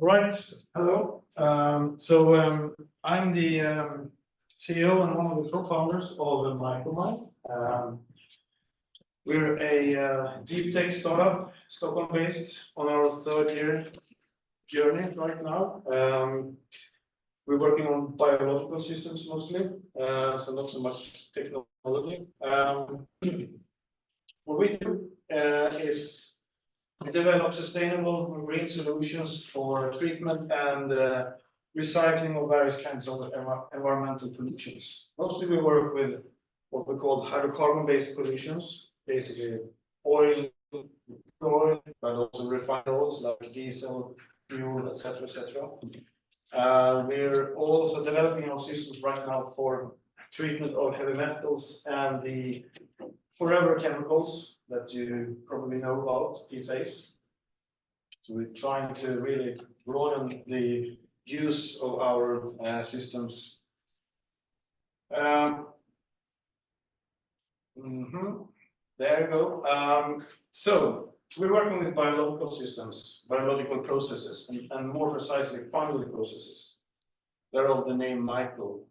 Right. Hello. I'm the CEO and one of the co-founders of MycoMine. We're a deep tech startup, Stockholm-based, on our third year journey right now. We're working on biological systems mostly, so not so much technology. What we do is we develop sustainable green solutions for treatment and recycling of various kinds of environmental pollutions. Mostly we work with what we call hydrocarbon-based pollutions, basically oil, but also refined oils like diesel, fuel, etc., etc. We're also developing our systems right now for treatment of heavy metals and the forever chemicals that you probably know about, PFAS. So we're trying to really broaden the use of our systems. There you go. So we're working with biological systems, biological processes, and more precisely fungal processes. They're of the name Myco.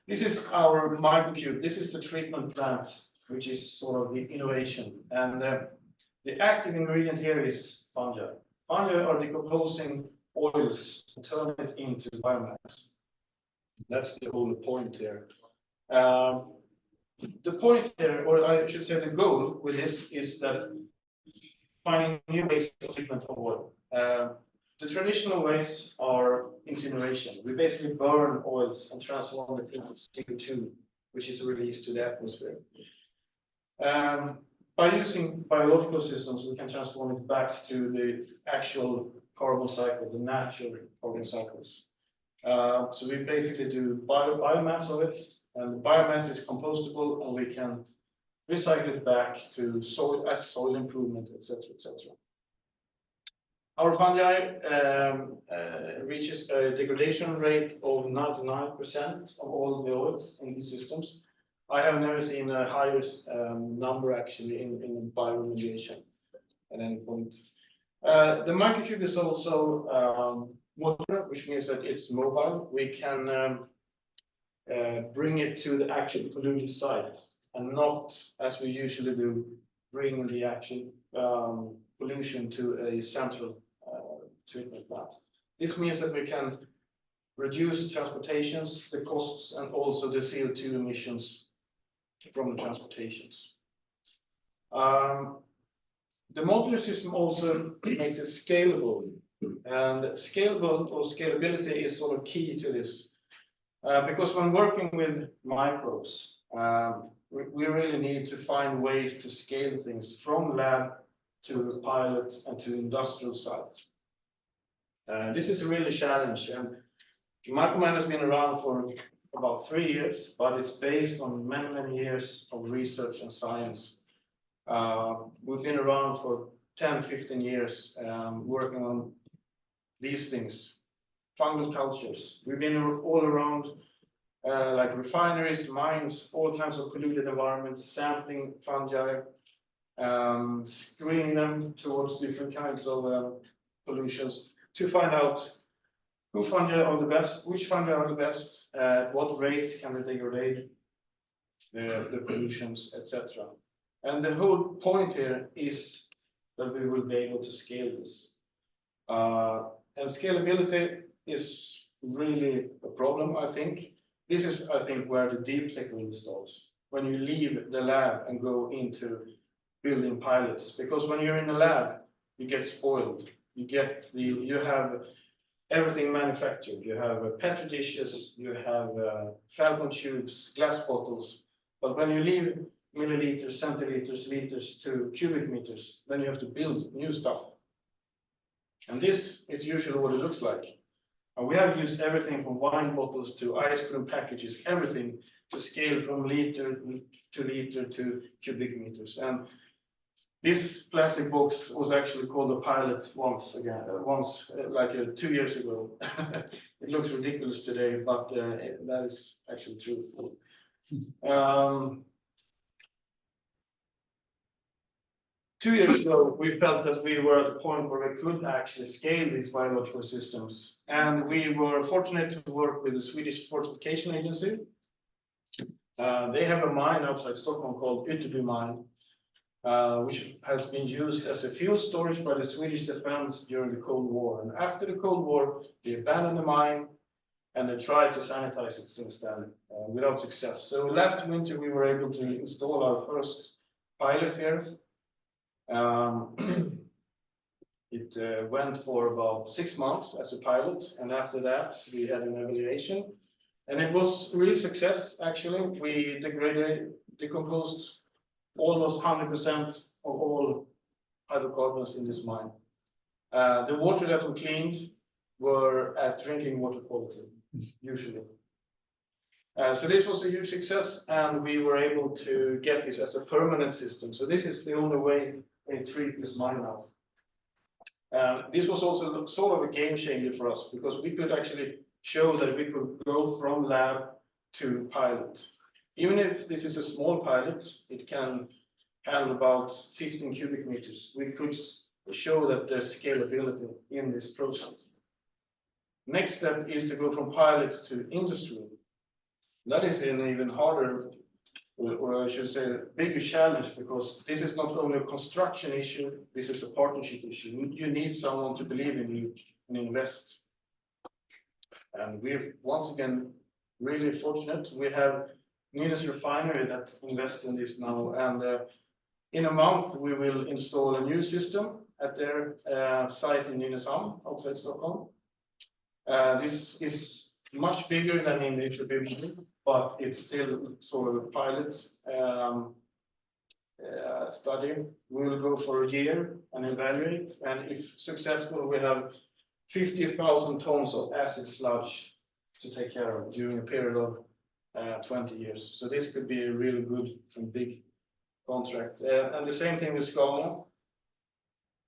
This is our MycoCube. This is the treatment plant, which is sort of the innovation. And the active ingredient here is fungi. Fungi are decomposing oils and turn it into biomass. That's the whole point here. The point here, or I should say the goal with this, is that finding new ways of treatment of oil. The traditional ways are incineration. We basically burn oils and transform it into CO2, which is released to the atmosphere. By using biological systems, we can transform it back to the actual carbon cycle, the natural carbon cycles. So we basically do biomass of it, and the biomass is compostable, and we can recycle it back to soil as soil improvement, etc., etc. Our fungi reaches a degradation rate of 99% of all the oils in these systems. I have never seen a higher number actually in bioremediation at any point. The MycoCube is also modular, which means that it's mobile. We can bring it to the actual polluted site and not, as we usually do, bring the actual pollution to a central treatment plant. This means that we can reduce transportations, the costs, and also the CO2 emissions from the transportations. The modular system also makes it scalable, and scalable or scalability is sort of key to this, because when working with microbes, we really need to find ways to scale things from lab to pilot and to industrial sites. This is a really challenge, and MycoMine has been around for about 3 years, but it's based on many, many years of research and science. We've been around for 10, 15 years working on these things, fungal cultures. We've been all around like refineries, mines, all kinds of polluted environments, sampling fungi, screening them towards different kinds of pollutions to find out who fungi are the best, which fungi are the best, at what rates can they degrade the pollutions, etc. And the whole point here is that we will be able to scale this. And scalability is really a problem, I think. This is, I think, where the deep tech really starts. When you leave the lab and go into building pilots, because when you're in the lab, you get spoiled. You have everything manufactured. You have petri dishes, you have Falcon tubes, glass bottles. But when you leave milliliters, centiliters, liters to cubic meters, then you have to build new stuff. And this is usually what it looks like. And we have used everything from wine bottles to ice cream packages, everything to scale from liter to cubic meters. And this plastic box was actually called a pilot once, like 2 years ago. It looks ridiculous today, but that is actually truth. 2 years ago, we felt that we were at a point where we could actually scale these biological systems. And we were fortunate to work with the Swedish Fortification Agency. They have a mine outside Stockholm called MycoMine, which has been used as a fuel storage by the Swedish defense during the Cold War. And after the Cold War, they abandoned the mine and they tried to sanitize it since then, without success. So last winter, we were able to install our first pilot here. It went for about 6 months as a pilot, and after that, we had an evaluation. And it was a real success, actually. We decomposed almost 100% of all hydrocarbons in this mine. The water that we cleaned were at drinking water quality, usually. So this was a huge success, and we were able to get this as a permanent system. So this is the only way we treat this mine now. This was also sort of a game changer for us, because we could actually show that we could go from lab to pilot. Even if this is a small pilot, it can handle about 15 cubic meters. We could show that there's scalability in this process. Next step is to go from pilot to industry. That is an even harder, or I should say, a bigger challenge, because this is not only a construction issue, this is a partnership issue. You need someone to believe in you and invest. And we're once again really fortunate. We have Nynäs Refinery that invests in this now, and in a month we will install a new system at their site in Nynäshamn outside Stockholm. This is much bigger than in the distribution, but it's still sort of a pilot study. We will go for a year and evaluate, and if successful, we have 50,000 tons of acid sludge to take care of during a period of 20 years. So this could be a really good and big contract. And the same thing with Skåne.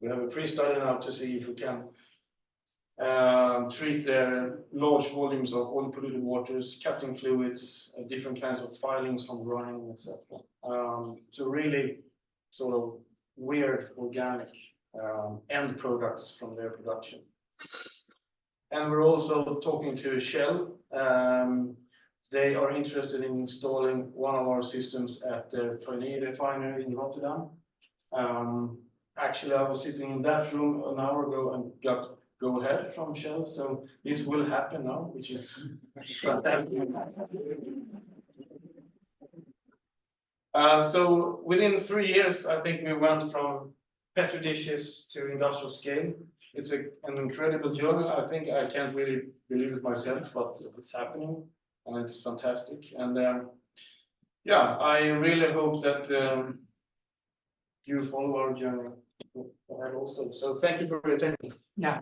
We have a pre-study now to see if we can treat their large volumes of oil polluted waters, cutting fluids, different kinds of filings from brine, etc. So really sort of weird organic end products from their production. And we're also talking to Shell. They are interested in installing one of our systems at the refinery in Rotterdam. Actually, I was sitting in that room an hour ago and got go ahead from Shell, so this will happen now, which is fantastic. So within 3 years, I think we went from petri dishes to industrial scale. It's an incredible journey. I think I can't really believe it myself, but it's happening, and it's fantastic. And yeah, I really hope that you follow our journey ahead also. So thank you for your attention. Yeah,